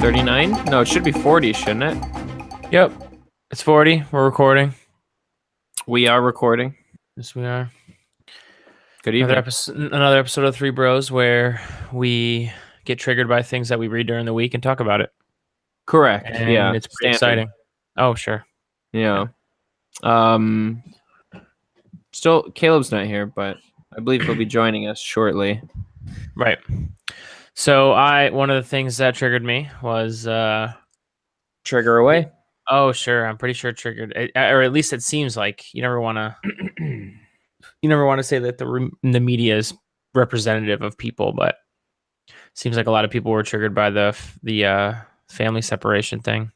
39? No, it should be 40, shouldn't it? Yep. It's 40. We're recording. We are recording. Yes, we are. Good evening. Another episode of Three Bros where we get triggered by things that we read during the week and talk about it. Correct. And yeah. it's pretty exciting. Oh, sure. Yeah. Still, Caleb's not here, but I believe he'll be joining us shortly. Right. So one of the things that triggered me was Trigger away. Oh, sure. I'm pretty sure it triggered, or at least it seems like you never want to say that the media is representative of people, but it seems like a lot of people were triggered by the family separation thing.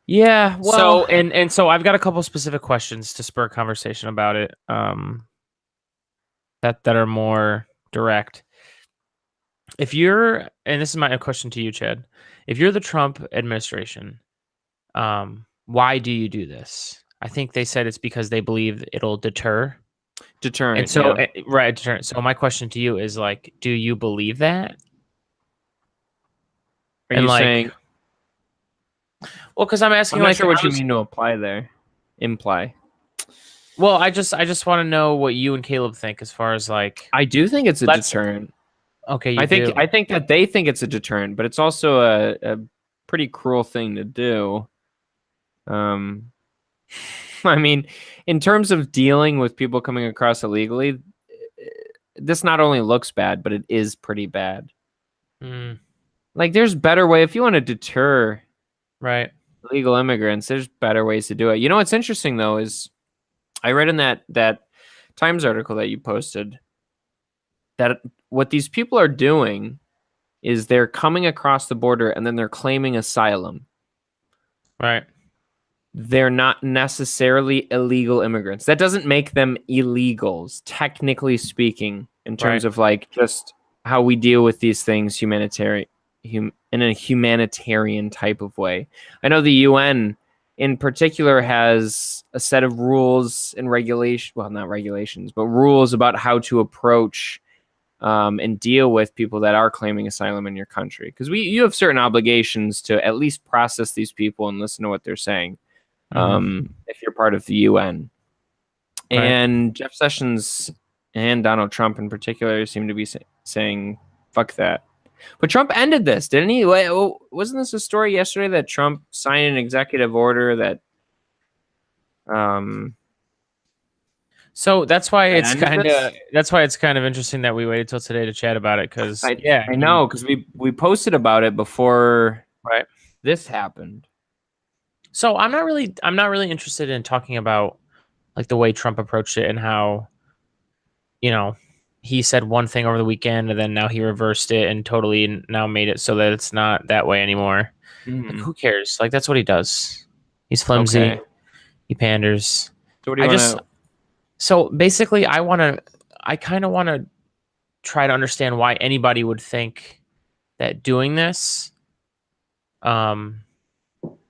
Yeah. Well, so I've got a couple specific questions to spur conversation about it. That are more direct. If you're, and this is my question to you, Chad, if you're the Trump administration, why do you do this? I think they said it's because they believe it'll deter. Deterrent. And so, yeah. Right, deterrent. So my question to you is like, do you believe that? Are you saying? Well, because I'm asking. I'm not sure what you mean to imply. Well, I just want to know what you and Caleb think as far as like. I do think it's a deterrent. Okay, I think that they think it's a deterrent, but it's also a pretty cruel thing to do. I mean, in terms of dealing with people coming across illegally, this not only looks bad, but it is pretty bad. Like, there's better way if you want to deter illegal immigrants. There's better ways to do it. You know what's interesting though is I read in that Times article that you posted that what these people are doing is they're coming across the border and then they're claiming asylum. Right. They're not necessarily illegal immigrants. That doesn't make them illegals, technically speaking, in terms of like just how we deal with these things in a humanitarian type of way. I know the UN in particular has a set of rules and not regulations, but rules about how to approach and deal with people that are claiming asylum in your country. Because you have certain obligations to at least process these people and listen to what they're saying. If you're part of the UN. Right. And Jeff Sessions and Donald Trump in particular seem to be saying, fuck that. But Trump ended this, didn't he? Wasn't this a story yesterday that Trump signed an executive order that... So that's why it's kind of interesting that we waited till today to chat about it, because I know, because we posted about it before this happened. So I'm not really interested in talking about like the way Trump approached it and how, he said one thing over the weekend and then now he reversed it and totally now made it so that it's not that way anymore. Like, who cares? Like, that's what he does. He's flimsy. Okay. He panders. So what do you So basically I kind of want to try to understand why anybody would think that doing this,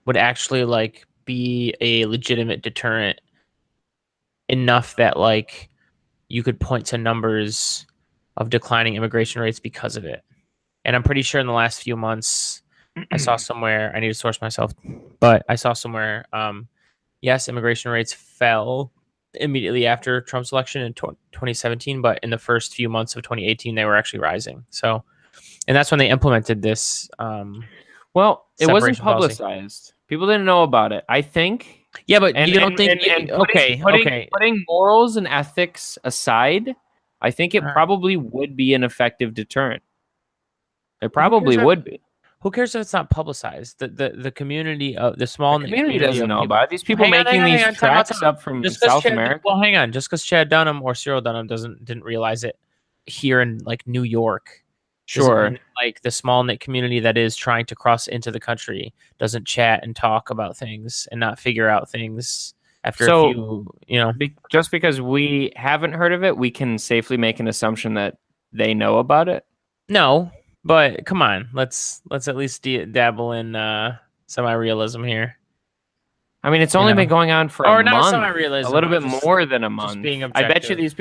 would actually like be a legitimate deterrent enough that like you could point to numbers of declining immigration rates because of it. And I'm pretty sure in the last few months I saw somewhere, I need to source myself, but I saw somewhere, yes, immigration rates fell immediately after Trump's election in 2017, but in the first few months of 2018 they were actually rising. So, and that's when they implemented this well, it wasn't publicized. Policy. People didn't know about it, I think. Yeah, but you don't think... Putting morals and ethics aside, I think it probably would be an effective deterrent. It probably would be. Who cares if it's not publicized? The community of the small community doesn't know about it. These people making these tracks up from South America. Well, hang on. Just because Chad Dunham or Cyril Dunham didn't realize it here in like New York. Sure. Like the small knit community that is trying to cross into the country doesn't chat and talk about things and not figure out things after a few, just because we haven't heard of it, we can safely make an assumption that they know about it. No, but come on, let's at least dabble in semi-realism here. I mean, it's only been going on for a month, semi-realism, a little bit more than a month. Being I bet you these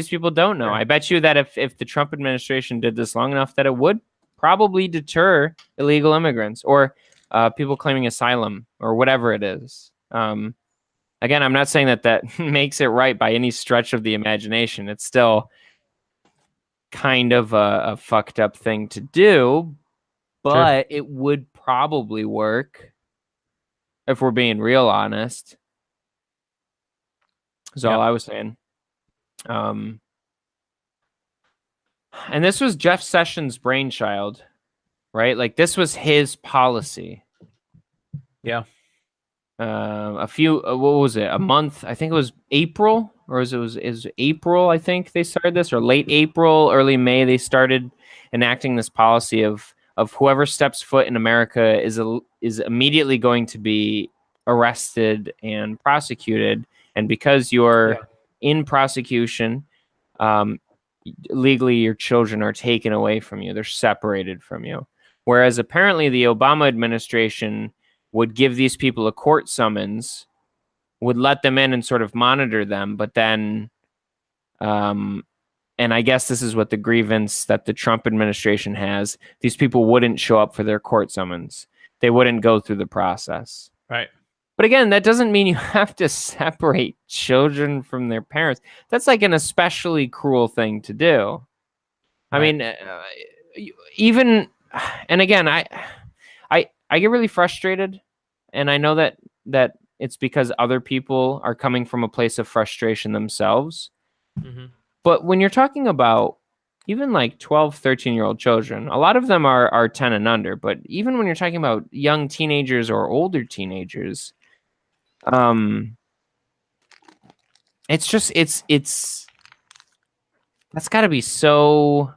people don't know. I bet you that if the Trump administration did this long enough, that it would probably deter illegal immigrants or people claiming asylum or whatever it is. Again, I'm not saying that makes it right by any stretch of the imagination. It's still kind of a fucked up thing to do, but it would probably work if we're being real honest. Is all I was saying. And this was Jeff Sessions' brainchild, right? Like this was his policy. Yeah. What was it? A month? I think it was April, or is April? I think they started this, or late April, early May. They started enacting this policy of whoever steps foot in America is immediately going to be arrested and prosecuted, and because you're in prosecution, legally your children are taken away from you. They're separated from you. Whereas apparently the Obama administration would give these people a court summons, would let them in and sort of monitor them, but then, and I guess this is what the grievance that the Trump administration has, these people wouldn't show up for their court summons. They wouldn't go through the process. Right. But again, that doesn't mean you have to separate children from their parents. That's like an especially cruel thing to do. Right. I mean, even, and again, I get really frustrated, and I know that it's because other people are coming from a place of frustration themselves. Mm-hmm. But when you're talking about even like 12, 13-year-old children, a lot of them are 10 and under, but even when you're talking about young teenagers or older teenagers, it's that's got to be so.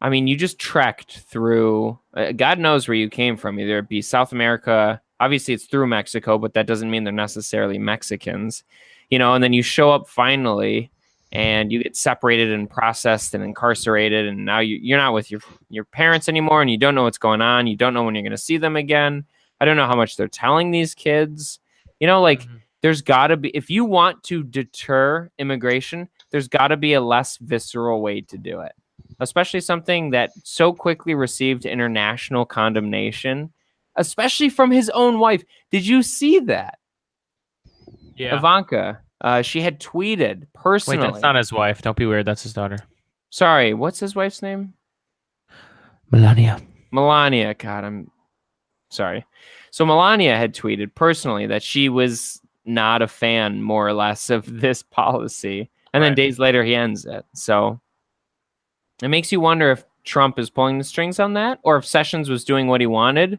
I mean, you just trekked through, God knows where you came from, either it be South America. Obviously, it's through Mexico, but that doesn't mean they're necessarily Mexicans, and then you show up finally and you get separated and processed and incarcerated. And now you're not with your parents anymore, and you don't know what's going on. You don't know when you're going to see them again. I don't know how much they're telling these kids, There's got to be, if you want to deter immigration, there's got to be a less visceral way to do it. Especially something that so quickly received international condemnation, especially from his own wife. Did you see that? Yeah. Ivanka, she had tweeted personally. Wait, that's not his wife. Don't be weird. That's his daughter. Sorry, what's his wife's name? Melania. God, I'm sorry. So Melania had tweeted personally that she was not a fan, more or less, of this policy. And then days later, he ends it. So it makes you wonder if Trump is pulling the strings on that, or if Sessions was doing what he wanted,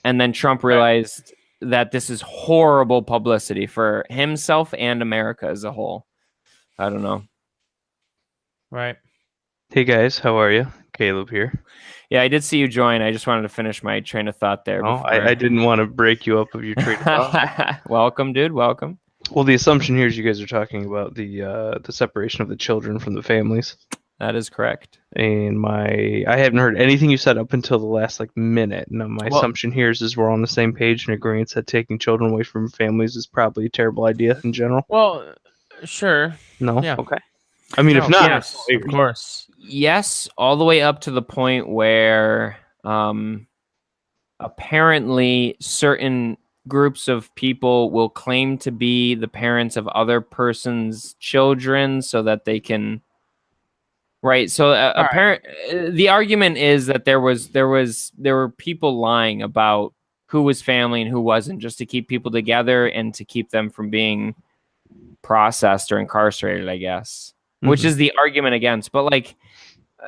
and then Trump realized that this is horrible publicity for himself and America as a whole. I don't know. Right. Hey guys, how are you? Caleb here. Yeah, I did see you join. I just wanted to finish my train of thought there. Oh, I didn't want to break you up of your train of thought. Welcome, dude. Welcome. Well, the assumption here is you guys are talking about the separation of the children from the families. That is correct. And I haven't heard anything you said up until the last minute. Now my assumption here is we're on the same page and agreement that taking children away from families is probably a terrible idea in general. Well, sure. No? Yeah. Okay. I mean, if not, yes, of course. Yes, all the way up to the point where apparently certain groups of people will claim to be the parents of other person's children so that they can. Right. So the argument is that there were people lying about who was family and who wasn't, just to keep people together and to keep them from being processed or incarcerated, I guess, which is the argument against. But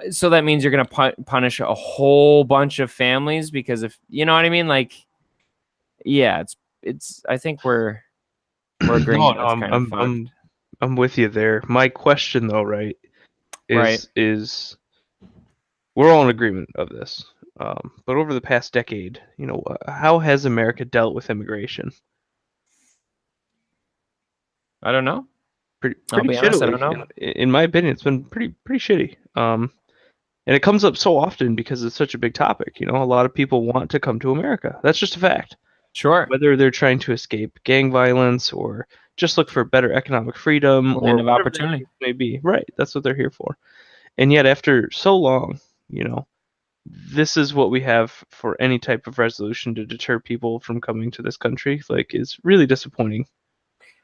so that means you're going to punish a whole bunch of families because if you know what I mean, it's. I think we're agreeing. I'm with you there. My question though, right? Is we're all in agreement of this, but over the past decade, how has America dealt with immigration? I don't know. Pretty honest, I don't know. In my opinion, it's been pretty shitty. And it comes up so often because it's such a big topic. A lot of people want to come to America. That's just a fact. Sure. Whether they're trying to escape gang violence or just look for better economic freedom or of opportunity, maybe right. That's what they're here for. And yet, after so long, this is what we have for any type of resolution to deter people from coming to this country, like, is really disappointing.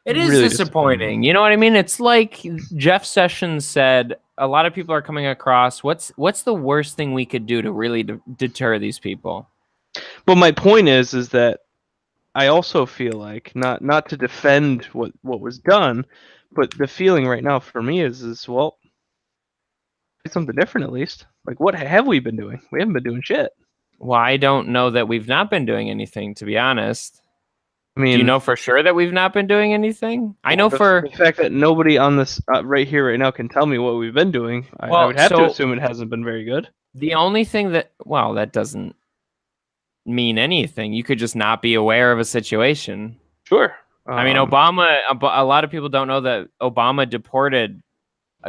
It is Really disappointing. You know what I mean? It's like Jeff Sessions said, a lot of people are coming across. What's the worst thing we could do to really deter these people? But my point is that I also feel like, not to defend what was done, but the feeling right now for me is well, something different at least. Like, what have we been doing? We haven't been doing shit. Well, I don't know that we've not been doing anything, to be honest. I mean, do you know for sure that we've not been doing anything? I know the fact that nobody on this right here right now can tell me what we've been doing. I would have to assume it hasn't been very good. The only thing that doesn't mean anything. You could just not be aware of a situation. Sure. I mean, Obama. A lot of people don't know that Obama deported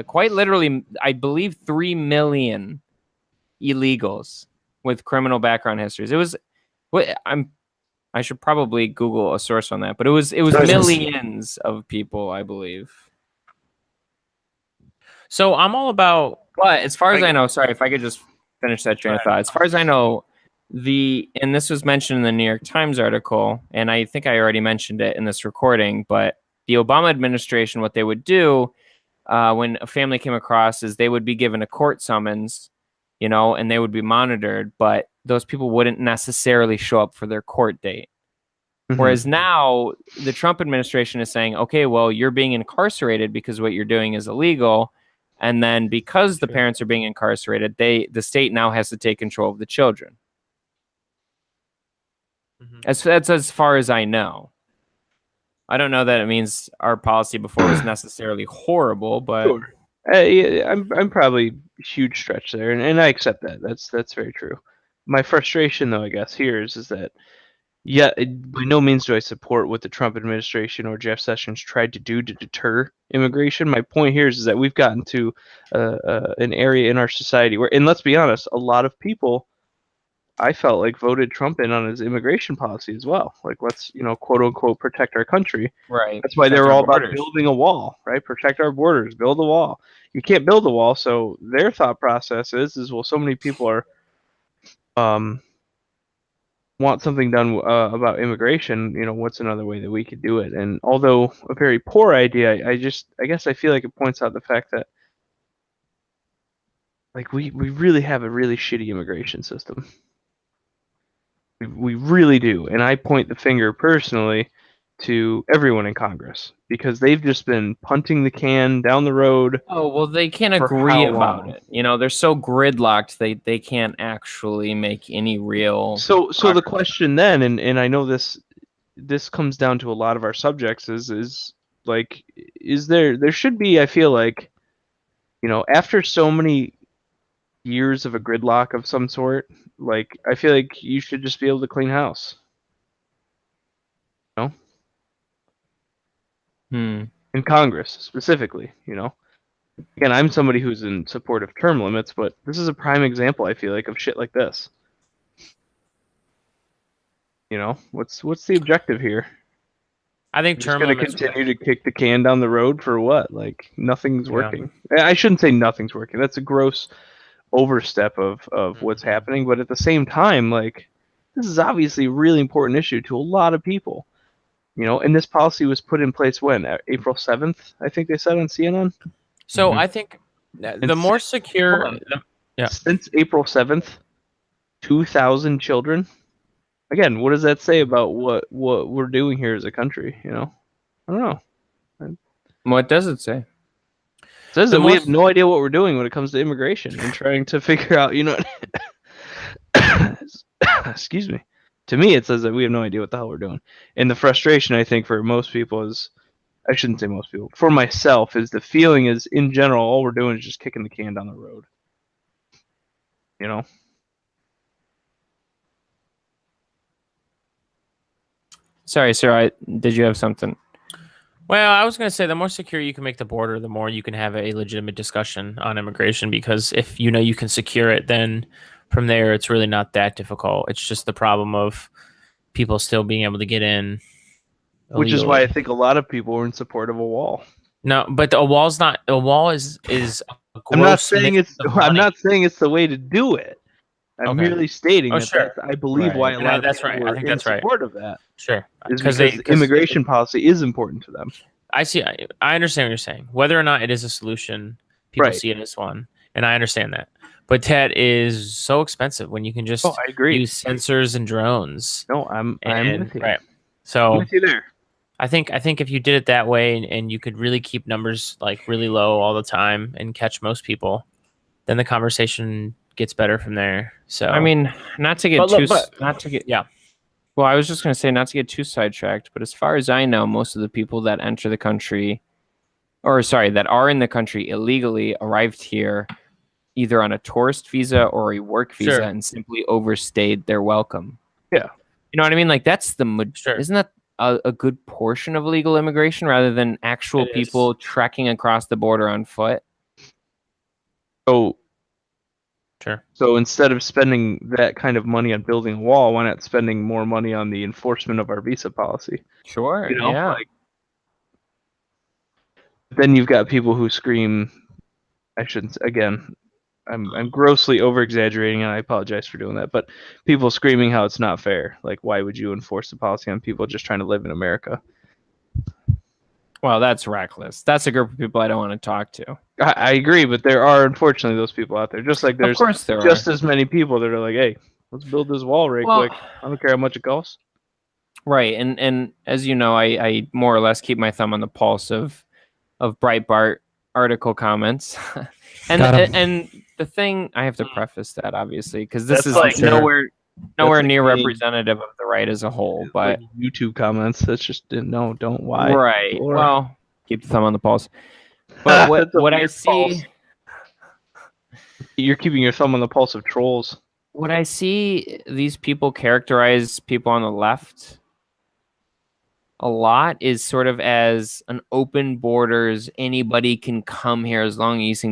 quite literally, I believe, 3 million illegals with criminal background histories. It was. I should probably Google a source on that, but it was millions of people, I believe. So I'm all about. But as far as I know, sorry if I could just finish that train of thought. As far as I know, and this was mentioned in the New York Times article, and I think I already mentioned it in this recording, but the Obama administration, what they would do when a family came across is they would be given a court summons, and they would be monitored, but those people wouldn't necessarily show up for their court date. Mm-hmm. Whereas now the Trump administration is saying, okay, well, you're being incarcerated because what you're doing is illegal. And then because the parents are being incarcerated, the state now has to take control of the children. Mm-hmm. That's as far as I know. I don't know that it means our policy before was necessarily horrible, but sure. I'm probably a huge stretch there, and I accept that. That's very true. My frustration, though, I guess here is that, yeah, by no means do I support what the Trump administration or Jeff Sessions tried to do to deter immigration. My point here is that we've gotten to an area in our society where, and let's be honest, a lot of people, I felt like, voted Trump in on his immigration policy as well. Like, let's, quote unquote, protect our country. Right. That's why they were all about building a wall, right? Protect our borders, build a wall. You can't build a wall, so their thought process is well, so many people are want something done about immigration. What's another way that we could do it? And although a very poor idea, I guess I feel like it points out the fact that, like, we really have a really shitty immigration system. We really do. And I point the finger personally to everyone in Congress because they've just been punting the can down the road. Oh, well, they can't agree about it. They're so gridlocked they can't actually make any real So the question then, and I know this comes down to a lot of our subjects is there should be, I feel like, after so many years of a gridlock of some sort, like, I feel like you should just be able to clean house. In Congress specifically, Again, I'm somebody who's in support of term limits, but this is a prime example, I feel like, of shit like this. What's the objective here? I think term limits. Going to continue to kick the can down the road for what? Like, nothing's working. I shouldn't say nothing's working. That's a gross overstep of what's happening, but at the same time, like, this is obviously a really important issue to a lot of people. And this policy was put in place when? April 7th, I think they said on CNN. So I think the more secure... Since April 7th, 2,000 children. Again, what does that say about what we're doing here as a country? I don't know. What does it say? It says that we have no idea what we're doing when it comes to immigration and trying to figure out, excuse me. To me, it says that we have no idea what the hell we're doing. And the frustration, I think, for most people is, I shouldn't say most people, for myself, is the feeling is, in general, all we're doing is just kicking the can down the road. Sorry, sir. Did you have something? Well, I was going to say the more secure you can make the border, the more you can have a legitimate discussion on immigration, because if you can secure it, then from there, it's really not that difficult. It's just the problem of people still being able to get in. Which is why I think a lot of people are in support of a wall. No, but a wall's not. A wall is. I'm not saying it's the way to do it. I'm merely stating Oh, that sure. I believe Right. why a And lot of that's people right. I were think in that's right. support of that Sure. is because immigration policy is important to them. I see. I understand what you're saying. Whether or not it is a solution, people Right. see it as one, and I understand that. But that is so expensive when you can just I agree. use sensors and drones. No, I'm with you. Right. I'm So with you there. I think if you did it that way and you could really keep numbers like really low all the time and catch most people, then the conversation gets better from there. So I mean, not to get yeah. Well, I was just going to say not to get too sidetracked, but as far as I know, most of the people that enter the country, that are in the country illegally, arrived here either on a tourist visa or a work visa Sure. and simply overstayed their welcome. Yeah. You know what I mean? Like that's Sure. isn't that a good portion of legal immigration rather than actual people trekking across the border on foot? So Sure. So instead of spending that kind of money on building a wall, why not spending more money on the enforcement of our visa policy? Sure. You know, yeah. Then you've got people who scream. I shouldn't. Again, I'm grossly over exaggerating, and I apologize for doing that. But people screaming how it's not fair. Like, why would you enforce the policy on people just trying to live in America? Well, that's reckless. That's a group of people I don't want to talk to. I agree, but there are unfortunately those people out there. Just like there's of course there just are. as many people that are like, hey, let's build this wall right quick. I don't care how much it costs. Right, and as you know, I more or less keep my thumb on the pulse of Breitbart article comments, and the thing I have to preface that obviously because this is like nowhere like near being- representative of the right as a whole. But like YouTube comments, that's just no, don't why. Right. Or, well, keep the thumb on the pulse. But what I see, pulse. You're keeping your thumb on the pulse of trolls. What I see these people characterize people on the left a lot is sort of as an open borders, anybody can come here as long as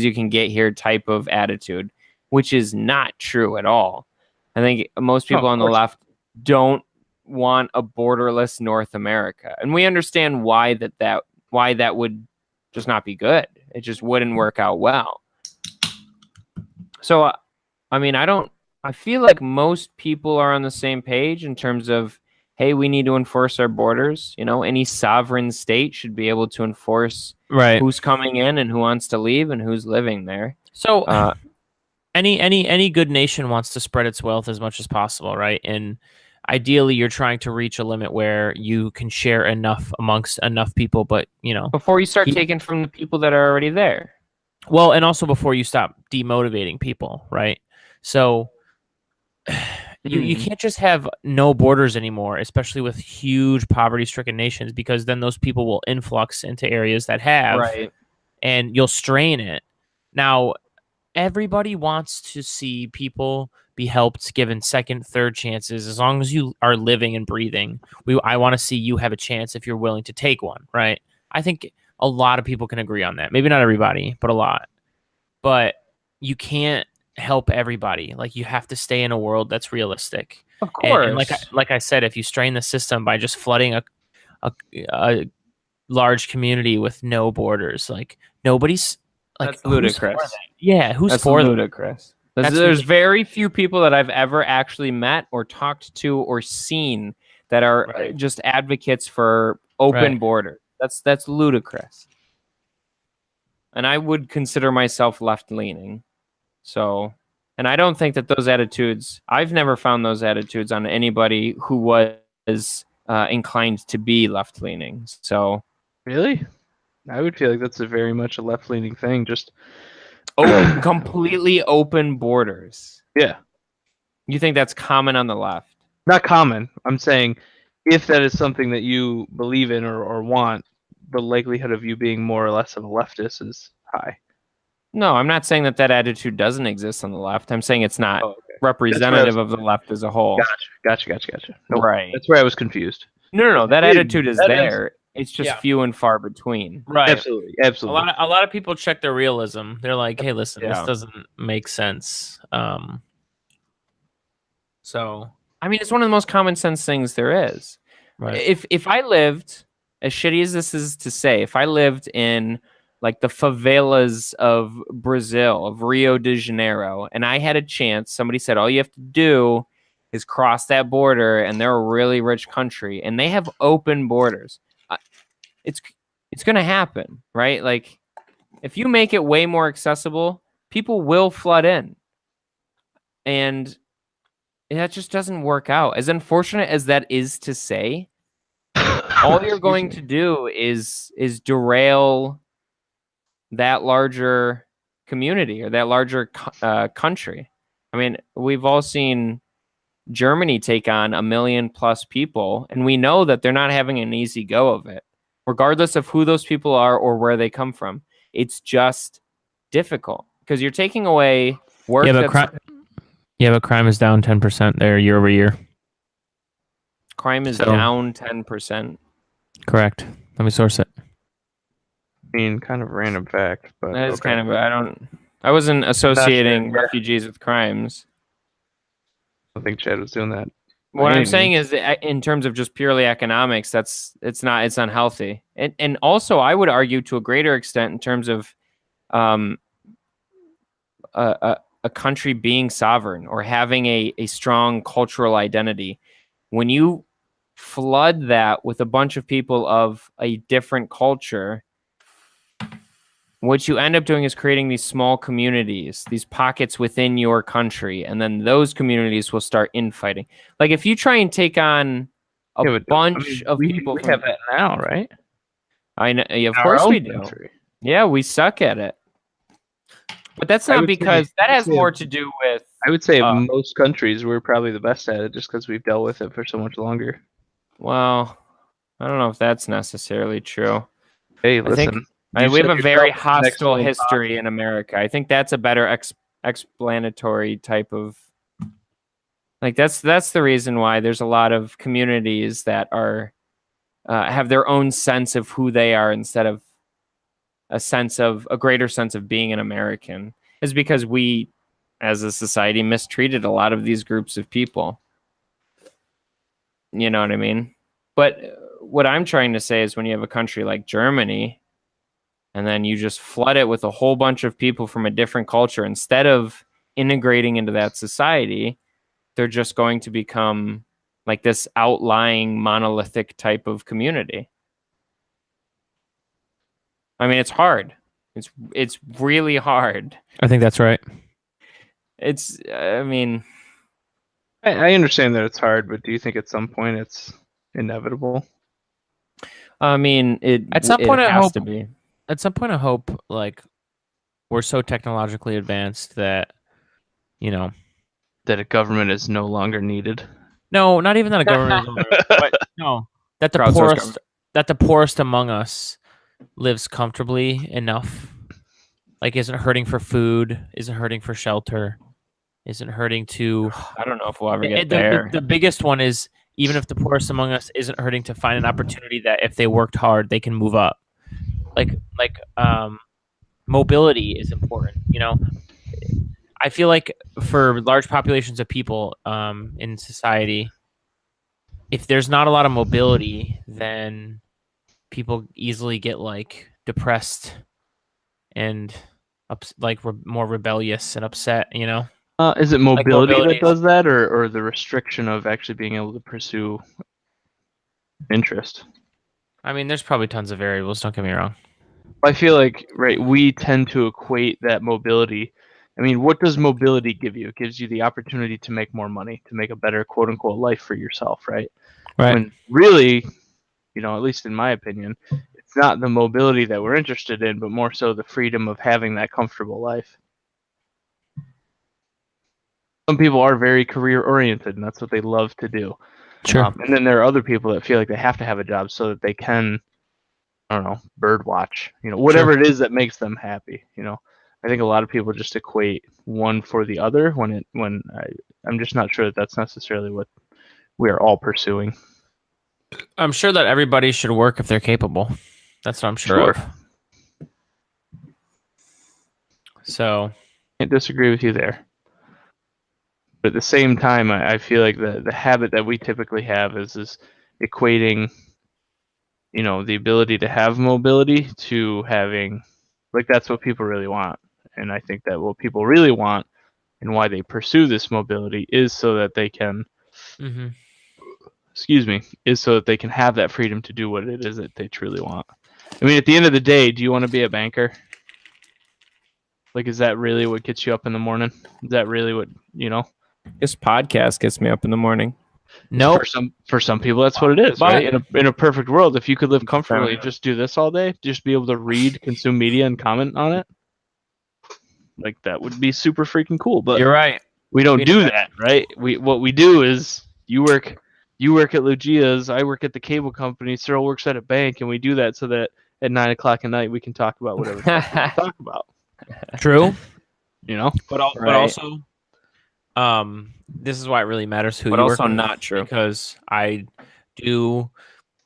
you can get here type of attitude, which is not true at all. I think most people on the left don't want a borderless North America, and we understand why that would just not be good. It just wouldn't work out well. So, I mean, I feel like most people are on the same page in terms of, hey, we need to enforce our borders. You know, any sovereign state should be able to enforce who's coming in and who wants to leave and who's living there. So any good nation wants to spread its wealth as much as possible, right? And ideally you're trying to reach a limit where you can share enough amongst enough people, but before you start taking from the people that are already there. Well, and also before you stop demotivating people, right? So you can't just have no borders anymore, especially with huge poverty-stricken nations, because then those people will influx into areas that have, and you'll strain it. Now, everybody wants to see people be helped, given second, third chances. As long as you are living and breathing, I want to see you have a chance if you're willing to take one, right? I think a lot of people can agree on that. Maybe not everybody, but a lot. But you can't help everybody. Like, you have to stay in a world that's realistic. Of course. And like I said, if you strain the system by just flooding a large community with no borders, like nobody's like, that's ludicrous. Yeah, who's that's for ludicrous? There's very few people that I've ever actually met or talked to or seen that are just advocates for open border. That's ludicrous. And I would consider myself left-leaning. So, and I don't think that those attitudes, I've never found those attitudes on anybody who was inclined to be left-leaning. So, really? I would feel like that's a very much a left-leaning thing. Just completely open borders. Yeah. You think that's common on the left? Not common. I'm saying if that is something that you believe in or want, the likelihood of you being more or less of a leftist is high. No, I'm not saying that attitude doesn't exist on the left. I'm saying it's not representative of the left as a whole. Gotcha. Nope. Right. That's where I was confused. No. That attitude is there. It's just few and far between. Right. Absolutely. A lot of people check their realism. They're like, hey, listen, this doesn't make sense. So, I mean, it's one of the most common sense things there is. Right. If I lived, as shitty as this is to say, if I lived in like the favelas of Brazil, of Rio de Janeiro, and I had a chance. Somebody said, all you have to do is cross that border, and they're a really rich country, and they have open borders. It's going to happen, right? Like, if you make it way more accessible, people will flood in. And that just doesn't work out. As unfortunate as that is to say, all you're going to do is derail that larger community or that larger country. I mean, we've all seen Germany take on 1 million plus people, and we know that they're not having an easy go of it, regardless of who those people are or where they come from. It's just difficult because you're taking away work. But crime is down 10% there year over year. Crime is down 10%. Correct. Let me source it. I mean, kind of random fact, but that is kind of. I wasn't associating refugees with crimes. I don't think Chad was doing that. What I'm saying is that in terms of just purely economics, it's unhealthy. And also I would argue to a greater extent in terms of a country being sovereign or having a strong cultural identity. When you flood that with a bunch of people of a different culture, what you end up doing is creating these small communities, these pockets within your country, and then those communities will start infighting. Like if you try and take on a bunch of people, we have that now, right? I know, of course we do. Country. Yeah, we suck at it, but that's not because that has more to do with. I would say in most countries we're probably the best at it, just because we've dealt with it for so much longer. Well, I don't know if that's necessarily true. Hey, listen. We have a very hostile history in America. I think that's a better explanatory type of. Like that's the reason why there's a lot of communities that are have their own sense of who they are instead of a greater sense of being an American, is because we, as a society, mistreated a lot of these groups of people. You know what I mean? But what I'm trying to say is when you have a country like Germany, and then you just flood it with a whole bunch of people from a different culture, instead of integrating into that society, they're just going to become like this outlying monolithic type of community. I mean, it's hard. It's really hard. I think that's right. I understand that it's hard, but do you think at some point it's inevitable? I mean, at some point it has to be. At some point, I hope like we're so technologically advanced that, you know, that a government is no longer needed. No, not even that a government is no longer needed, but no, that the poorest among us lives comfortably enough, like isn't hurting for food, isn't hurting for shelter, isn't hurting to. I don't know if we'll ever get there. The biggest one is even if the poorest among us isn't hurting to find an opportunity that if they worked hard, they can move up. Like mobility is important, you know. I feel like for large populations of people in society, if there's not a lot of mobility, then people easily get like depressed and more rebellious and upset, you know. Is it mobility that does that, or the restriction of actually being able to pursue interest? I mean, there's probably tons of variables, don't get me wrong. I feel like, right, we tend to equate that mobility. I mean, what does mobility give you? It gives you the opportunity to make more money, to make a better quote-unquote life for yourself, right? Right. When really, you know, at least in my opinion, it's not the mobility that we're interested in, but more so the freedom of having that comfortable life. Some people are very career-oriented, and that's what they love to do. Sure. And then there are other people that feel like they have to have a job so that they can, I don't know, bird watch, you know, whatever it is that makes them happy. You know, I think a lot of people just equate one for the other when I'm just not sure that that's necessarily what we are all pursuing. I'm sure that everybody should work if they're capable. That's what I'm sure of. So, can't disagree with you there. But at the same time, I feel like the habit that we typically have is equating, you know, the ability to have mobility to having Like that's what people really want. And I think that what people really want and why they pursue this mobility is so that they can is so that they can have that freedom to do what it is that they truly want. I mean, at the end of the day, do you want to be a banker? Like, is that really what gets you up in the morning? Is that really what, This podcast gets me up in the morning. No. For some people, that's what it is, right? In a perfect world, if you could live comfortably, just do this all day, just be able to read, consume media, and comment on it, like that would be super freaking cool. But you're right. We don't do that, right? What we do is you work at Lugia's, I work at the cable company, Cyril works at a bank, and we do that so that at 9 o'clock at night we can talk about whatever we talk about. True. But also, this is why it really matters who you work with. But also not true. Because I do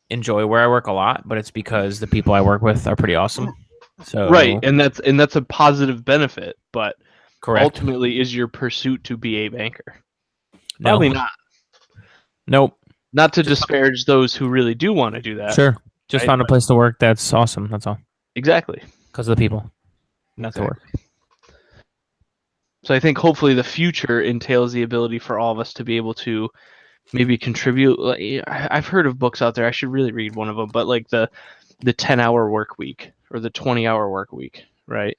enjoy where I work a lot, but it's because the people I work with are pretty awesome. So right, and that's a positive benefit, but correct. Ultimately, is your pursuit to be a banker? No. Probably not. Nope. Not to disparage those who really do want to do that. Sure. Just found a place to work that's awesome. That's all. Exactly. Because of the people, not the work. So I think hopefully the future entails the ability for all of us to be able to maybe contribute. I've heard of books out there. I should really read one of them. But like the 10-hour work week or the 20-hour work week, right?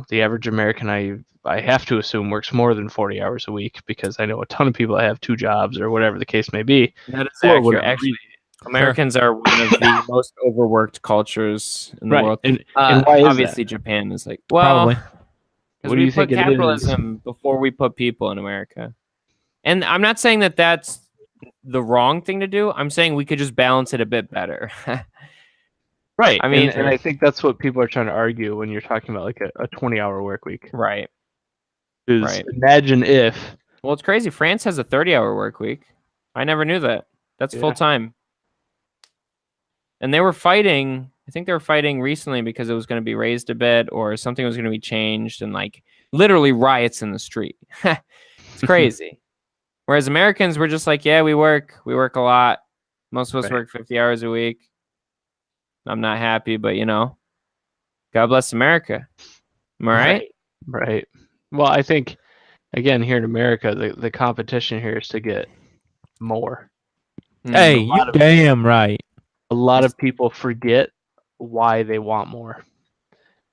The average American, I have to assume, works more than 40 hours a week because I know a ton of people that have 2 jobs or whatever the case may be. That is accurate. Actually, Americans are one of the most overworked cultures in the world. And why is obviously that? Japan is like, probably. What do you think it is? Capitalism before we put people in America. And I'm not saying that that's the wrong thing to do. I'm saying we could just balance it a bit better. Right. I mean, and I think that's what people are trying to argue when you're talking about like a 20-hour work week. Right. Imagine if. Well, it's crazy. France has a 30-hour work week. I never knew that. That's full time. And they were fighting. I think they were fighting recently because it was going to be raised a bit or something was going to be changed and like literally riots in the street. It's crazy. Whereas Americans were just like, yeah, we work a lot. Most of us work 50 hours a week. I'm not happy, but God bless America. Am I right? Right. Well, I think, again, here in America, the competition here is to get more. Hey, you damn right. A lot of people forget why they want more.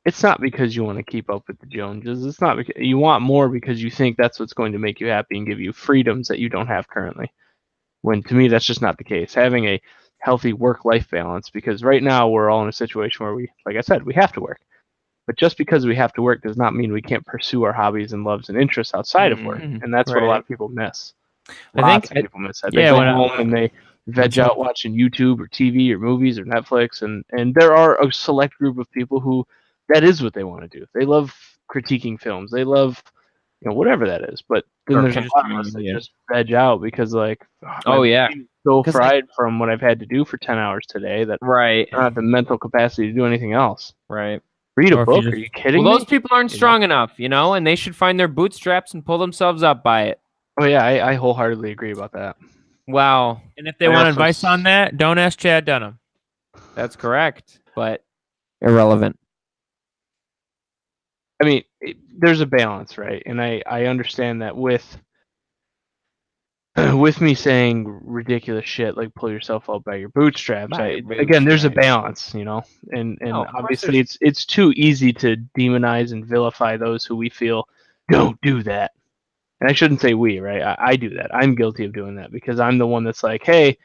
It's not because you want to keep up with the Joneses. It's not because you want more because you think that's what's going to make you happy and give you freedoms that you don't have currently. When to me, that's just not the case. Having a healthy work-life balance, because right now we're all in a situation where we, like I said, we have to work. But just because we have to work does not mean we can't pursue our hobbies and loves and interests outside of work. And that's what a lot of people miss. Lots of people miss that. They go home and they veg out watching YouTube or TV or movies or Netflix. And there are a select group of people who that is what they want to do. They love critiquing films. They love, whatever that is. But then there's a lot of us that just veg out because like, so fried from what I've had to do for 10 hours today that I don't have the mental capacity to do anything else. Right. Read a book? Are you kidding me? Those people aren't strong enough, and they should find their bootstraps and pull themselves up by it. Oh, yeah, I wholeheartedly agree about that. Wow. And if they want advice on that, don't ask Chad Dunham. That's correct, but irrelevant. I mean, there's a balance, right? And I understand that with me saying ridiculous shit like pull yourself up by your bootstraps, again, there's a balance, and obviously it's too easy to demonize and vilify those who we feel don't do that. And I shouldn't say we, right? I do that. I'm guilty of doing that because I'm the one that's like, hey,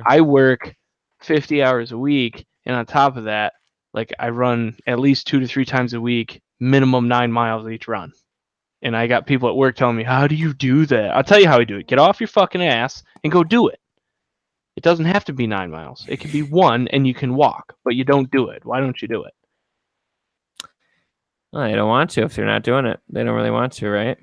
I work 50 hours a week, and on top of that, like I run at least 2 to 3 times a week, minimum 9 miles each run. And I got people at work telling me, how do you do that? I'll tell you how I do it. Get off your fucking ass and go do it. It doesn't have to be 9 miles. It can be 1 and you can walk, but you don't do it. Why don't you do it? Well, they don't want to if they're not doing it. They don't really want to, right?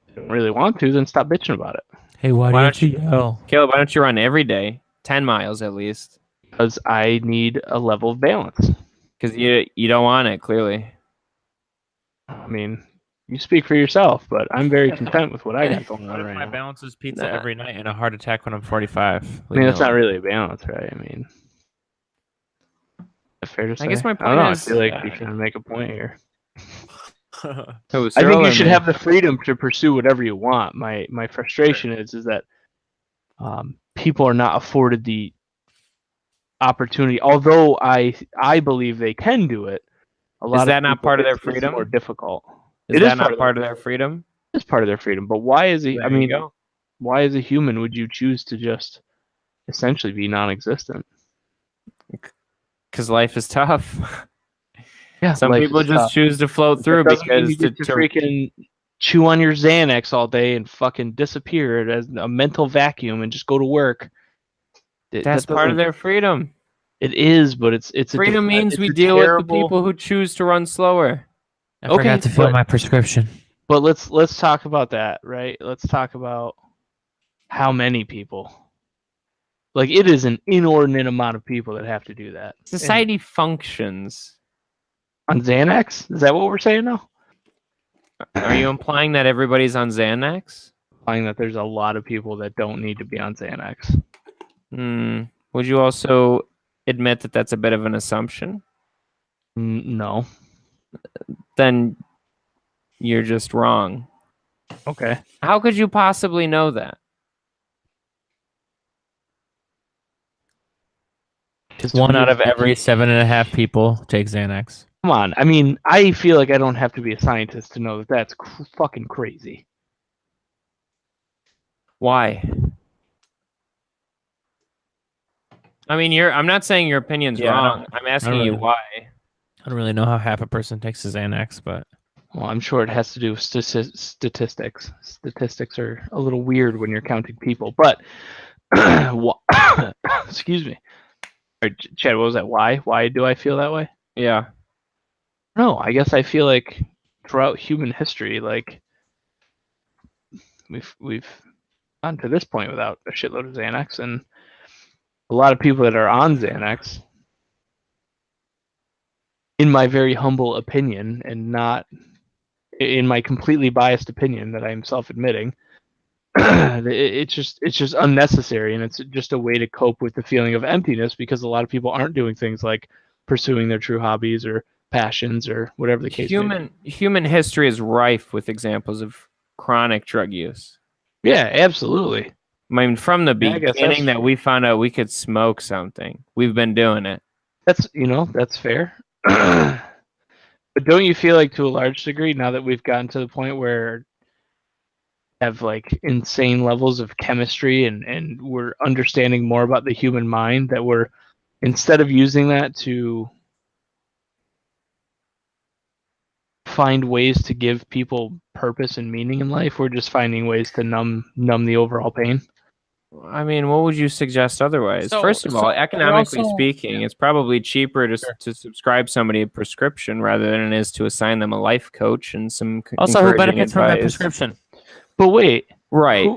If you don't really want to, then stop bitching about it. Hey, why don't you yell? Caleb, why don't you run every day? 10 miles at least. Because I need a level of balance. Because you don't want it, clearly. I mean, you speak for yourself, but I'm very content with what I got going on right now. My balance is pizza every night and a heart attack when I'm 45. I mean, that's not really a balance, right? I mean, fair to say? I guess my I don't point know. is, I feel like you're trying to make a point here. it was I think Cyril you or should me? have the freedom to pursue whatever you want. My frustration is that people are not afforded the opportunity. Although I believe they can do it, a lot Is of that not people, part of their it's more freedom? difficult. Is It that is not part of their freedom? It's part of their freedom. But why is it? I There you mean, go. why as a human would you choose to just essentially be non-existent? Because life is tough. Yeah, Some life people is just tough. choose to float That through doesn't mean because you get to freaking chew on your Xanax all day and fucking disappear as a mental vacuum and just go to work. that's part of their freedom. It is, but it's Freedom means it's we a deal with the terrible. people who choose to run slower. I Okay, forgot to fill my prescription. But let's talk about that, right? Let's talk about how many people. Like it is an inordinate amount of people that have to do that. Society functions. On Xanax? Is that what we're saying now? Are you implying that everybody's on Xanax? Implying that there's a lot of people that don't need to be on Xanax. Would you also admit that that's a bit of an assumption? No. Then you're just wrong. Okay. How could you possibly know that? One out of every 7.5 people take Xanax. Come on. I mean, I feel like I don't have to be a scientist to know that that's fucking crazy. Why? I mean, I'm not saying your opinion's wrong. I'm asking you why. I don't really know how half a person takes a Xanax, but Well, I'm sure it has to do with statistics. Statistics are a little weird when you're counting people, but excuse me. Chad, what was that? Why do I feel that way? Yeah. No, I guess I feel like throughout human history, like we've gotten to this point without a shitload of Xanax, and a lot of people that are on Xanax, in my very humble opinion, and not in my completely biased opinion that I'm self-admitting, it's just unnecessary, and it's just a way to cope with the feeling of emptiness because a lot of people aren't doing things like pursuing their true hobbies or passions or whatever the case may be. Human history is rife with examples of chronic drug use. Yeah, absolutely. I mean, from the beginning that we found out we could smoke something, we've been doing it. That's fair. But don't you feel like to a large degree, now that we've gotten to the point where have like insane levels of chemistry and we're understanding more about the human mind, that we're, instead of using that to find ways to give people purpose and meaning in life, we're just finding ways to numb the overall pain? I mean, what would you suggest otherwise? First of all, economically speaking, it's probably cheaper to subscribe somebody a prescription rather than it is to assign them a life coach and some also who benefits advice from that prescription. But wait, right?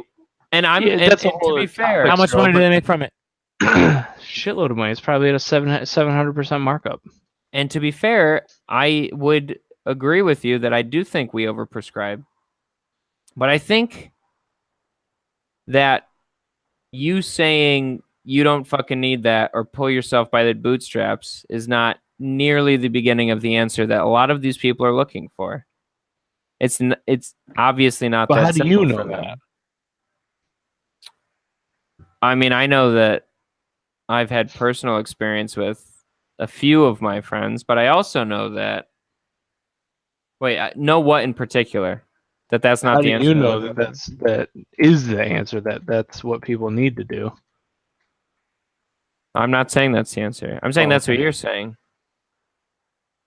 That's to be fair, how much money do they make from it? Shitload of money. It's probably at a 700% markup. And to be fair, I would agree with you that I do think we overprescribe, but I think that you saying you don't fucking need that or pull yourself by the bootstraps is not nearly the beginning of the answer that a lot of these people are looking for. It's obviously not but that how do simple you know for that? them. I mean, I know that I've had personal experience with a few of my friends, but I also know that. Wait, I know what in particular? That's not the answer. How do you know that is the answer? That's what people need to do. I'm not saying that's the answer. I'm saying that's what you're saying.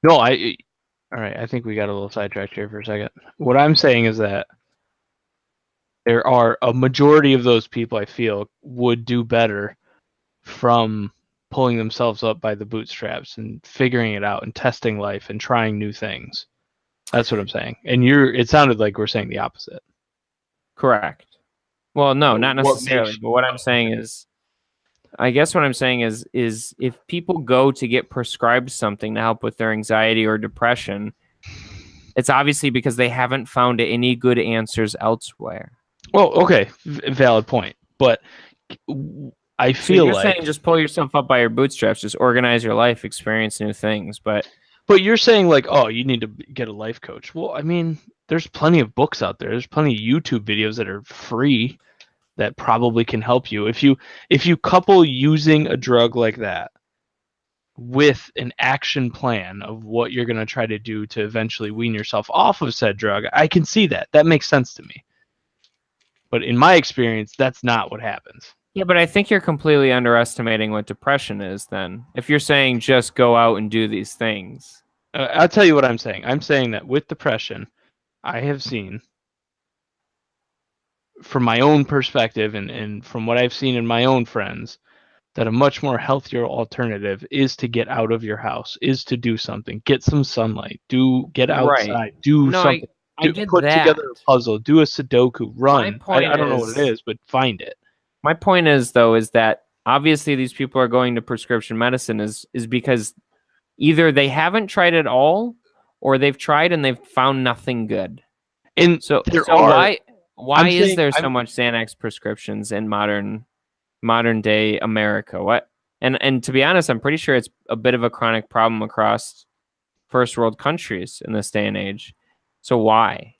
No, all right. I think we got a little sidetracked here for a second. What I'm saying is that there are a majority of those people I feel would do better from pulling themselves up by the bootstraps and figuring it out and testing life and trying new things. That's what I'm saying. And it sounded like we're saying the opposite. Correct. Well, no, not necessarily. But what I'm saying is, I guess what I'm saying is if people go to get prescribed something to help with their anxiety or depression, it's obviously because they haven't found any good answers elsewhere. Well, okay, valid point. But I So feel you're like saying just pull yourself up by your bootstraps, just organize your life, experience new things. But you're saying like, oh, you need to get a life coach. Well, I mean, there's plenty of books out there. There's plenty of YouTube videos that are free that probably can help you. If you couple using a drug like that with an action plan of what you're going to try to do to eventually wean yourself off of said drug, I can see that. That makes sense to me. But in my experience, that's not what happens. yeah, but I think you're completely underestimating what depression is then. If you're saying just go out and do these things. I'll tell you what I'm saying. I'm saying that with depression, I have seen, from my own perspective and from what I've seen in my own friends, that a much more healthier alternative is to get out of your house, is to do something, get some sunlight, get outside, do something. I get put that. together a puzzle, do a Sudoku, run. I don't know what it is, but find it. My point is, though, is that obviously these people are going to prescription medicine is because either they haven't tried at all or they've tried and they've found nothing good. And so why is there so much Xanax prescriptions in modern day America? What? And to be honest, I'm pretty sure it's a bit of a chronic problem across first world countries in this day and age. So why?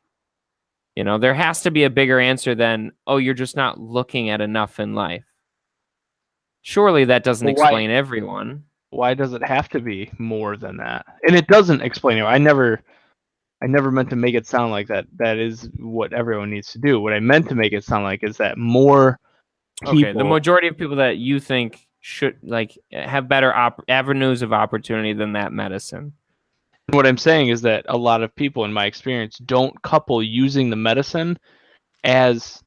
There has to be a bigger answer than, oh, you're just not looking at enough in life. Surely that doesn't explain everyone. Why does it have to be more than that? And it doesn't explain it. I never meant to make it sound like that is what everyone needs to do. What I meant to make it sound like is that more people... Okay, the majority of people that you think should have better avenues of opportunity than that medicine. What I'm saying is that a lot of people, in my experience, don't couple using the medicine as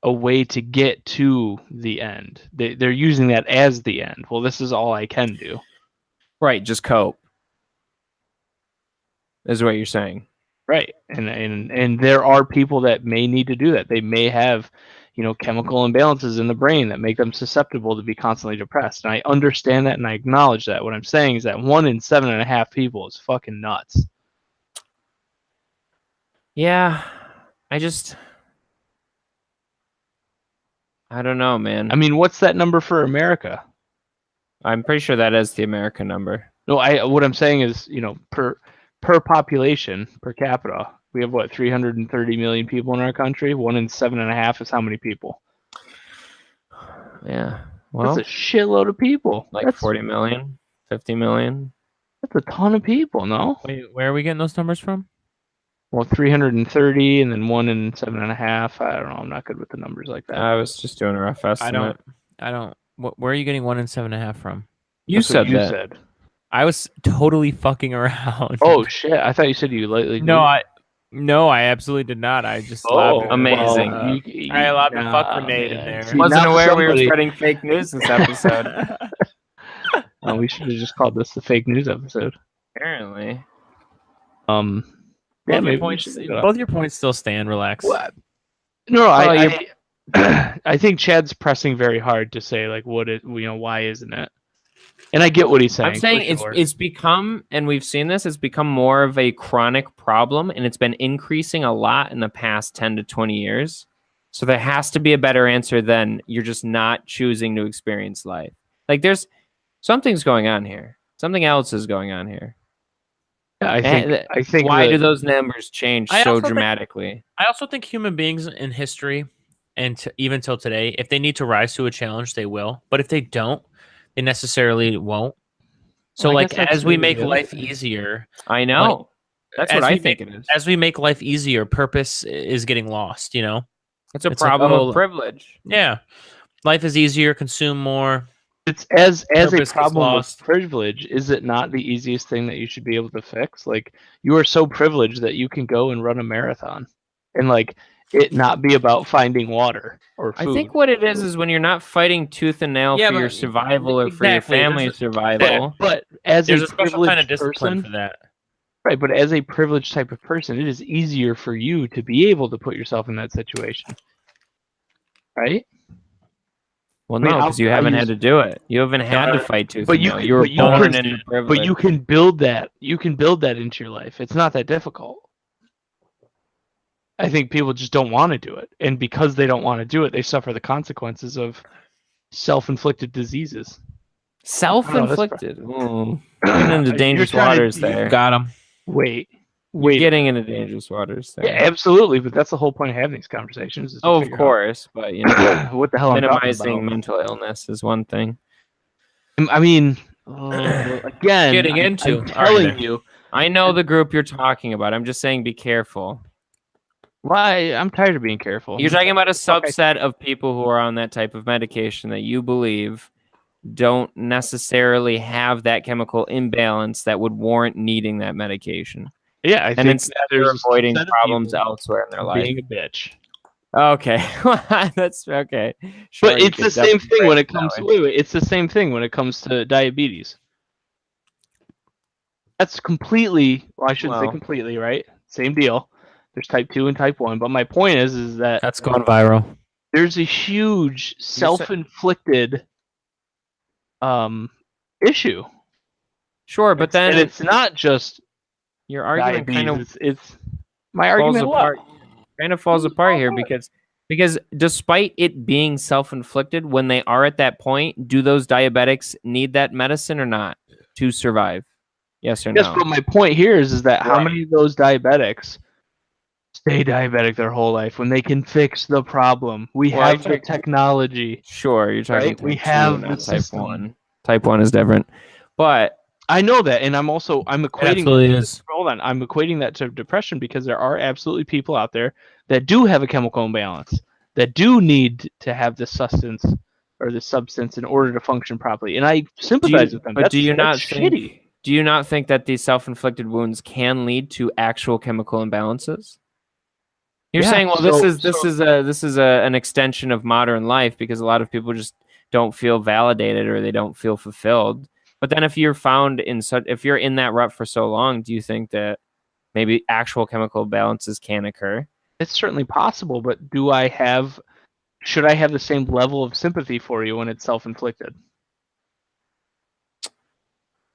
a way to get to the end. They're using that as the end. Well, this is all I can do. Right, just cope. Is what you're saying. Right. And there are people that may need to do that. They may have, chemical imbalances in the brain that make them susceptible to be constantly depressed. And I understand that and I acknowledge that. What I'm saying is that 1 in 7.5 people is fucking nuts. Yeah. I don't know, man. I mean, what's that number for America? I'm pretty sure that is the American number. No, what I'm saying is, per population, per capita, we have 330 million people in our country. 1 in 7.5 is how many people? Yeah. Well, that's a shitload of people. That's 40 million, 50 million. That's a ton of people, no? Wait, where are we getting those numbers from? Well, 330 and then 1 in 7.5. I don't know. I'm not good with the numbers like that. I was just doing a rough estimate. I don't. Where are you getting 1 in 7.5 from? You said. I was totally fucking around. Oh shit! I thought you said you lightly. No, I absolutely did not. I just amazing. I lobbed a fuck grenade in there. Wasn't aware we were spreading fake news this episode. We should have just called this the fake news episode. Apparently. Both your points still stand. Relax. What? No, I think Chad's pressing very hard to say why isn't it? And I get what he's saying. I'm saying it's become, and we've seen this, it's become more of a chronic problem, and it's been increasing a lot in the past 10 to 20 years. So there has to be a better answer than you're just not choosing to experience life. There's something's going on here. Something else is going on here. Yeah, I think why do those numbers change so dramatically? I also think human beings in history, and even till today, if they need to rise to a challenge, they will. But if they don't, they necessarily won't. So, as we make life easier, I know that's what I think it is. As we make life easier, purpose is getting lost. It's a problem of privilege. Yeah, life is easier, consume more. It's as a problem of privilege. Is it not the easiest thing that you should be able to fix? You are so privileged that you can go and run a marathon, and it not be about finding water or food. I think what it is when you're not fighting tooth and nail for your survival or for your family's survival. But as there's a special kind of person, discipline for that. Right, but as a privileged type of person, it is easier for you to be able to put yourself in that situation. Right? Well, no, because you haven't had to do it. You haven't had to fight tooth and nail. You were born into privilege. But you can build that. You can build that into your life. It's not that difficult. I think people just don't want to do it, and because they don't want to do it, they suffer the consequences of self-inflicted diseases. Self-inflicted. Ooh. Getting into You're dangerous trying to- waters there. Got him. Wait. You're getting into dangerous waters there. Yeah, absolutely, but that's the whole point of having these conversations. Is to Oh, of figure course, but out what the hell I'm talking minimizing about. mental illness is one thing. I mean, again, Getting into. I'm telling you. I know the group you're talking about. I'm just saying be careful. Why? I'm tired of being careful. You're talking about a subset of people who are on that type of medication that you believe don't necessarily have that chemical imbalance that would warrant needing that medication. Yeah, I think instead they're avoiding problems elsewhere in their life. Being a bitch. Okay, that's okay. Sure, But it's the same thing when it comes to it's the same thing when it comes to diabetes. That's completely, well, I shouldn't say completely, right? Same deal. There's type 2 and type 1, but my point is that that's going viral. There's a huge self-inflicted issue. Sure, but then it's not just your argument diabetes, it's my argument kind of falls apart here because despite it being self-inflicted, when they are at that point, do those diabetics need that medicine or not to survive? Yes or no? Yes, but my point here is that how many of those diabetics stay diabetic their whole life when they can fix the problem? We have the technology. Sure, you're talking right? We have the type 1. Type 1 is different. But I know that, and I'm equating I'm equating that to depression because there are absolutely people out there that do have a chemical imbalance, that do need to have this substance in order to function properly. And I sympathize with them. But do you not think that these self-inflicted wounds can lead to actual chemical imbalances? You're saying, well, this is an extension of modern life because a lot of people just don't feel validated or they don't feel fulfilled. But then if you're if you're in that rut for so long, do you think that maybe actual chemical imbalances can occur? It's certainly possible, but should I have the same level of sympathy for you when it's self-inflicted?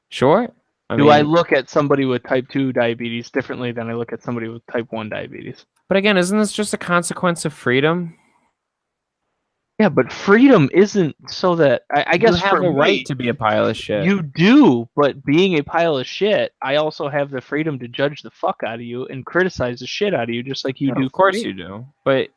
Sure. I look at somebody with type 2 diabetes differently than I look at somebody with type 1 diabetes? But again, isn't this just a consequence of freedom? Yeah, but freedom isn't so that I guess you have a right to be a pile of shit. You do, but being a pile of shit, I also have the freedom to judge the fuck out of you and criticize the shit out of you, just like you do. Of course you do, but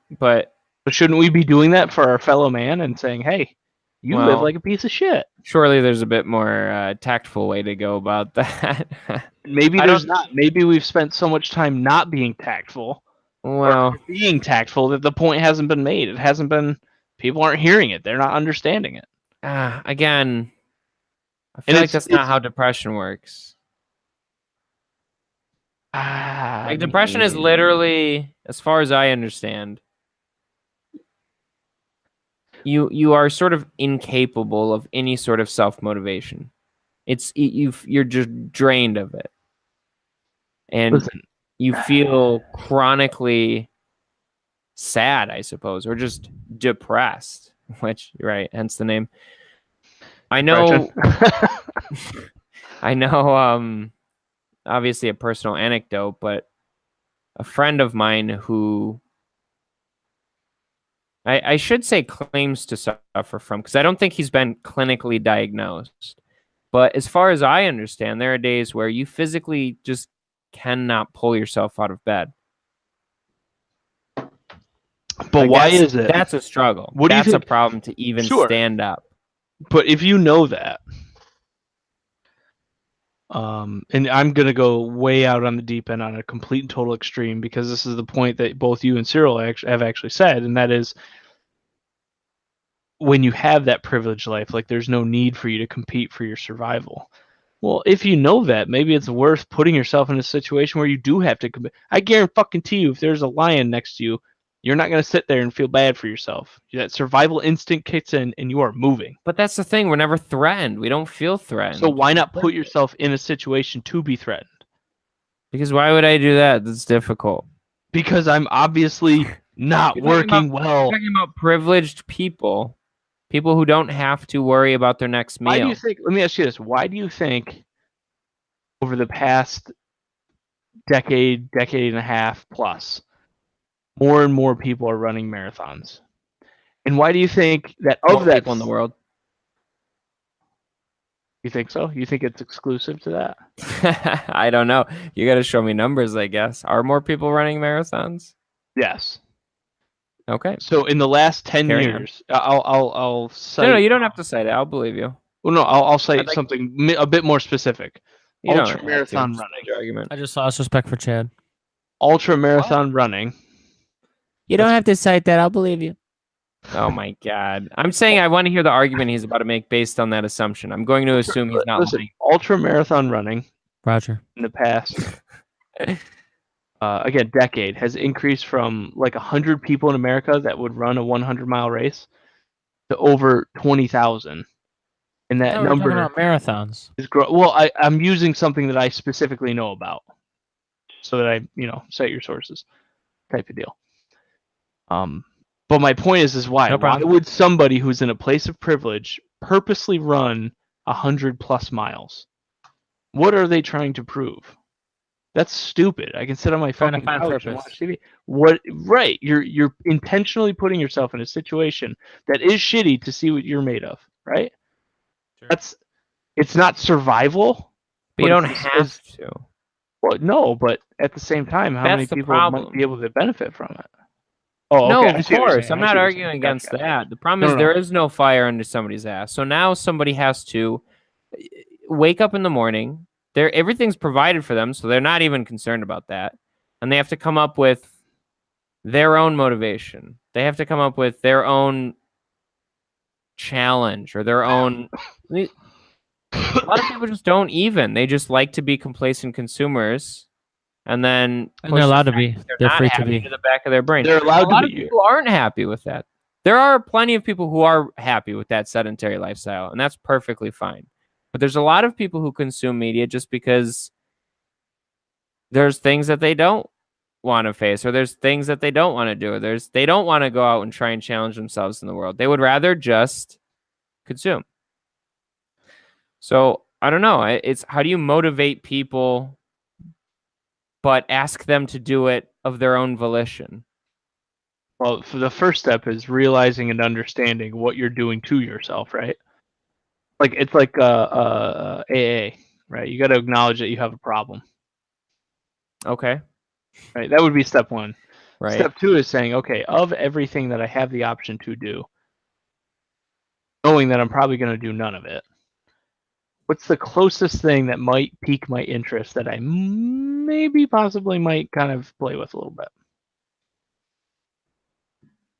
shouldn't we be doing that for our fellow man and saying, "Hey, you live like a piece of shit"? Surely there's a bit more tactful way to go about that. Maybe there's not. Maybe we've spent so much time not being tactful, or being tactful that the point hasn't been made. It hasn't been. People aren't hearing it. They're not understanding it. Again, I feel like that's not how depression works. Depression is literally, as far as I understand, you are sort of incapable of any sort of self-motivation. You're just drained of it. And you feel chronically sad, I suppose, or just depressed, which, right, hence the name. I know, obviously a personal anecdote, but a friend of mine who I should say claims to suffer from, because I don't think he's been clinically diagnosed. But as far as I understand, there are days where you physically just cannot pull yourself out of bed. But why is it? That's a struggle. That's a problem to even stand up. But if you know that, and I'm going to go way out on the deep end on a complete and total extreme, because this is the point that both you and Cyril have actually said, and that is when you have that privileged life, like there's no need for you to compete for your survival. Well, if you know that, maybe it's worth putting yourself in a situation where you do have to compete. I guarantee you, if there's a lion next to you, you're not going to sit there and feel bad for yourself. That survival instinct kicks in and you are moving. But that's the thing. We're never threatened. We don't feel threatened. So why not put yourself in a situation to be threatened? Because why would I do that? That's difficult. Because I'm obviously not working well. You're talking about privileged people. People who don't have to worry about their next meal. Why do you think, let me ask you this. Why do you think over the past decade and a half plus, more and more people are running marathons? And why do you think that More of that people in the world. You think so? You think it's exclusive to that? I don't know. You got to show me numbers, I guess. Are more people running marathons? Yes. Okay. So in the last 10 Carry years, I'll cite. No, you don't have to cite it. I'll believe you. Well, no, I'll cite like- something a bit more specific. You don't Ultra have marathon to. running. Your argument. I just lost respect for Chad. Ultra marathon running. You don't have to cite that. I'll believe you. Oh my God! I'm saying I want to hear the argument he's about to make based on that assumption. I'm going to assume he's not lying. Ultra marathon running Roger. in the past, again, decade has increased from like 100 people in America that would run a 100-mile race to over 20,000. And that We're talking number about marathons. is growing. Well, I'm using something that I specifically know about, so that I, cite your sources, type of deal. But my point is why? No Why problem. would somebody who's in a place of privilege purposely run 100+ miles? What are they trying to prove? That's stupid. I can sit on my Trying to fucking find couch and purpose. watch TV. What? Right? You're intentionally putting yourself in a situation that is shitty to see what you're made of. Right? Sure. It's not survival. But you don't it's- have to. Well, no, but at the same time, how That's many the people might problem. be able to benefit from it? Oh, No, okay. I of see what you're course. saying. I'm I see not what you're arguing saying. against Gotcha. that. The problem No, is no, there no. is no fire under somebody's ass. So now somebody has to wake up in the morning. Everything's provided for them, so they're not even concerned about that. And they have to come up with their own motivation. They have to come up with their own challenge or their own. A lot of people just don't even. They just like to be complacent consumers. And then And they're allowed to be. They're not free to happy be. to the back of their brain. They're allowed A lot to of be. people aren't happy with that. There are plenty of people who are happy with that sedentary lifestyle, and that's perfectly fine. But there's a lot of people who consume media just because there's things that they don't want to face, or there's things that they don't want to do, or they don't want to go out and try and challenge themselves in the world. They would rather just consume. So I don't know. It's how do you motivate people, but ask them to do it of their own volition? Well, for the first step is realizing and understanding what you're doing to yourself, right? Like it's like AA, right? You got to acknowledge that you have a problem, Okay. right? That would be step one. Right. Step two is saying, okay, of everything that I have the option to do, knowing that I'm probably going to do none of it, what's the closest thing that might pique my interest that I possibly might kind of play with a little bit?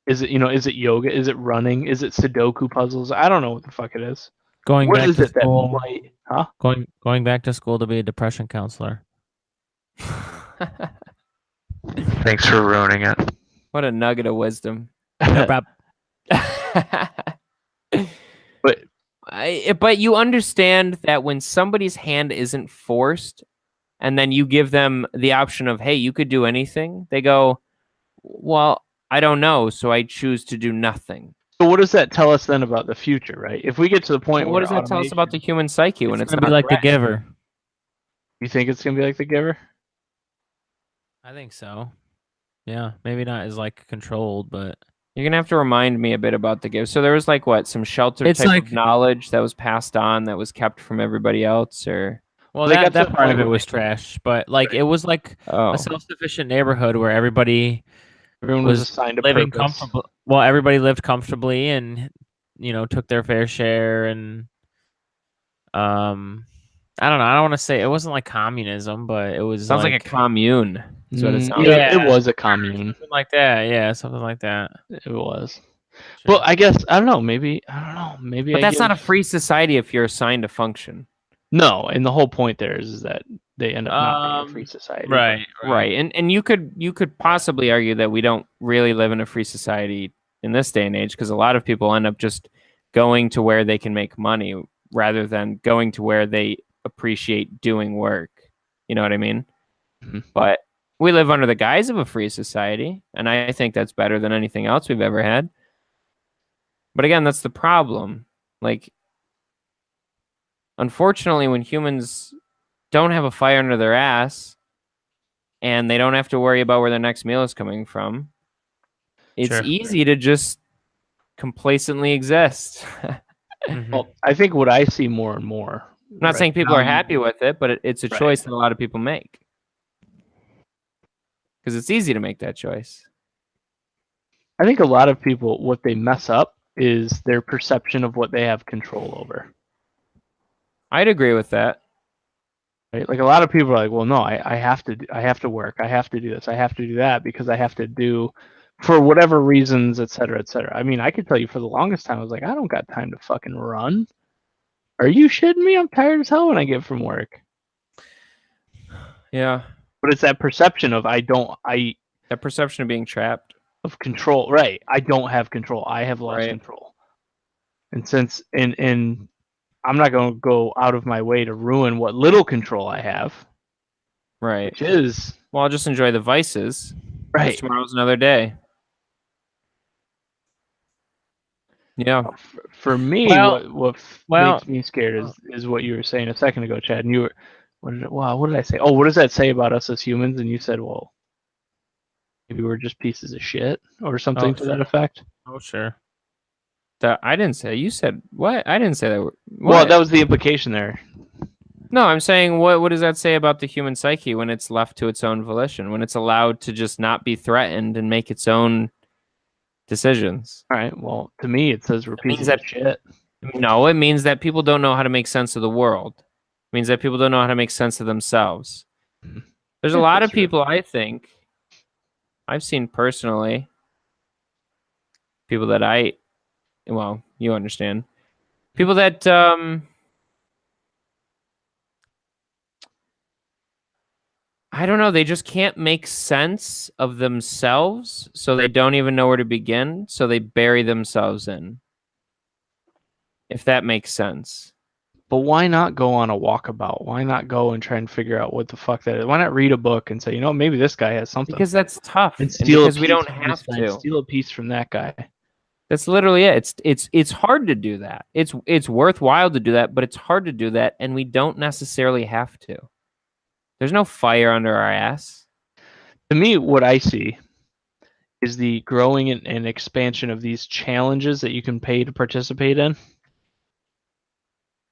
Is it, is it yoga? Is it running? Is it Sudoku puzzles? I don't know what the fuck it is. Going What back is to it that school. might, huh? Going back to school to be a depression counselor. Thanks for ruining it. What a nugget of wisdom. No problem. But you understand that when somebody's hand isn't forced and then you give them the option of, hey, you could do anything, they go, well, I don't know, so I choose to do nothing. So what does that tell us then about the future, right? If we get to the point Well, where what does that tell us about the human psyche when it's gonna not be like The threatened? Giver. You think it's gonna be like The Giver? I think so. Yeah, maybe not as like controlled, but You're gonna have to remind me a bit about the gift. So there was like what, some sheltered It's type like- of knowledge that was passed on that was kept from everybody else, or well, They got that to the part point of it where was trash. But like it was like oh, a self-sufficient neighborhood where everybody Everyone was was assigned a living purpose. comfortable. Well, everybody lived comfortably and took their fair share and I don't know. I don't want to say it wasn't like communism, but it was sounds like a commune. Is what it sounds Yeah, like. Yeah. it was a commune. something like that. Yeah, something like that. It was. Sure. But I guess I don't know. Maybe I don't know. Maybe. But I that's not a give- free society if you're assigned a function. No, and the whole point there is that they end up not being a free society. but- Right. And you could possibly argue that we don't really live in a free society in this day and age, because a lot of people end up just going to where they can make money rather than going to where they appreciate doing work. You know what I mean? Mhm. But we live under the guise of a free society, and I think that's better than anything else we've ever had. But again, that's the problem. Like, unfortunately, when humans don't have a fire under their ass and they don't have to worry about where their next meal is coming from, it's Sure. easy to just complacently exist. Well, I think what I see more and more. I'm not saying people are happy with it, but it's a choice that a lot of people make. Because it's easy to make that choice. I think a lot of people, what they mess up is their perception of what they have control over. I'd agree with that. Right? Like a lot of people are like, well, no, I have to work, I have to do this, I have to do that because I have to do for whatever reasons, et cetera, et cetera. I mean, I could tell you for the longest time, I was like, I don't got time to fucking run. Are you shitting me? I'm tired as hell when I get from work. Yeah. But it's that perception of that perception of being trapped. Of control, right? I don't have control. I have lost control. And since and I'm not going to go out of my way to ruin what little control I have. Right. Which is, well, I'll just enjoy the vices. Right. Tomorrow's another day. Yeah. For me, what makes me scared is what you were saying a second ago, Chad. And you were, what did I say? Oh, what does that say about us as humans? And you said, well, maybe we're just pieces of shit or something to that effect. Oh, sure. I didn't say. You said what? I didn't say that. What? Well, that was the implication there. No, I'm saying what does that say about the human psyche when it's left to its own volition, when it's allowed to just not be threatened and make its own decisions? All right. Well, to me, it says we're pieces of shit. No, it means that people don't know how to make sense of the world. It means that people don't know how to make sense of themselves. There's a lot of people, I think, I've seen personally, people that well, you understand, people that I don't know, they just can't make sense of themselves, so they don't even know where to begin, so they bury themselves in. If that makes sense. But why not go on a walkabout? Why not go and try and figure out what the fuck that is? Why not read a book and say, maybe this guy has something? Because that's tough. And steal because we don't have to steal a piece from that guy. That's literally it. It's hard to do that. It's worthwhile to do that, but it's hard to do that, and we don't necessarily have to. There's no fire under our ass. To me, what I see is the growing and expansion of these challenges that you can pay to participate in.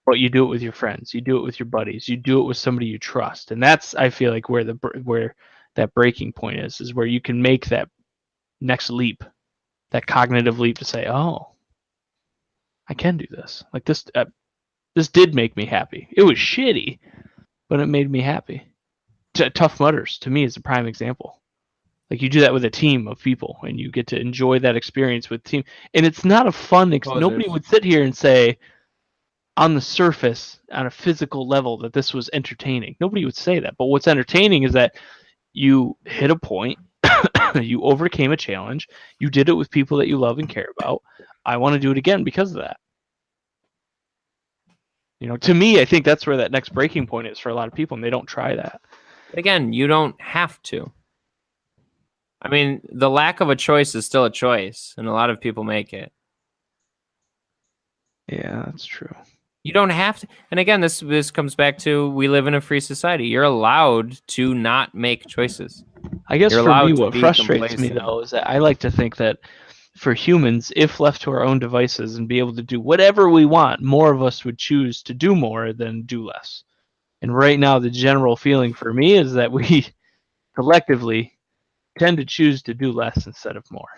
But you do it with your friends, you do it with your buddies, you do it with somebody you trust, and that's, I feel like, where that breaking point is where you can make that next leap, that cognitive leap to say, oh, I can do this. Like this did make me happy. It was shitty, but it made me happy. Tough Mudders, to me, is a prime example. Like you do that with a team of people, and you get to enjoy that experience with team. And it's not a fun. Nobody would sit here and say, on the surface, on a physical level, that this was entertaining. Nobody would say that. But what's entertaining is that you hit a point, you overcame a challenge, you did it with people that you love and care about. I want to do it again because of that. To me, I think that's where that next breaking point is for a lot of people, and they don't try that. But again, you don't have to. I mean, the lack of a choice is still a choice, and a lot of people make it. Yeah, that's true. You don't have to. And again, this comes back to, we live in a free society. You're allowed to not make choices. I guess for me, what frustrates me, though, is that I like to think that for humans, if left to our own devices and be able to do whatever we want, more of us would choose to do more than do less. And right now, the general feeling for me is that we collectively tend to choose to do less instead of more.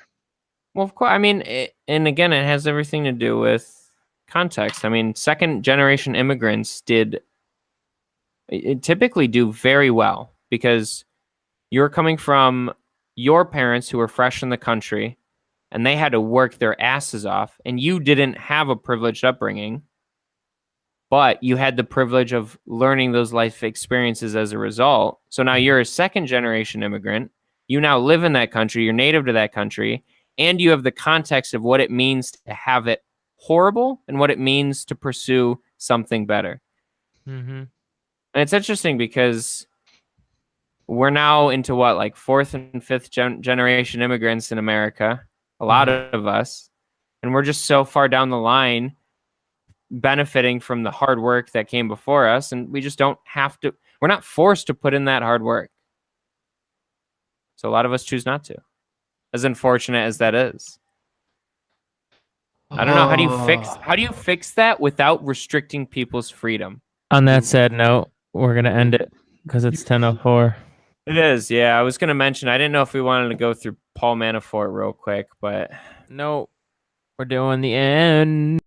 Well, of course. I mean, and again, it has everything to do with context. I mean, second-generation immigrants typically do very well because you're coming from your parents who were fresh in the country, and they had to work their asses off, and you didn't have a privileged upbringing, but you had the privilege of learning those life experiences as a result. So now you're a second-generation immigrant. You now live in that country. You're native to that country, and you have the context of what it means to have it horrible and what it means to pursue something better. Mm-hmm. And it's interesting because we're now into like fourth and fifth generation immigrants in America, a lot of us, and we're just so far down the line benefiting from the hard work that came before us, and we just don't have to. We're not forced to put in that hard work. So a lot of us choose not to, as unfortunate as that is. I don't know. How do you fix that without restricting people's freedom? On that sad note, we're gonna end it because it's 10:04. It is, yeah. I was gonna mention I didn't know if we wanted to go through Paul Manafort real quick, but no, we're doing the end.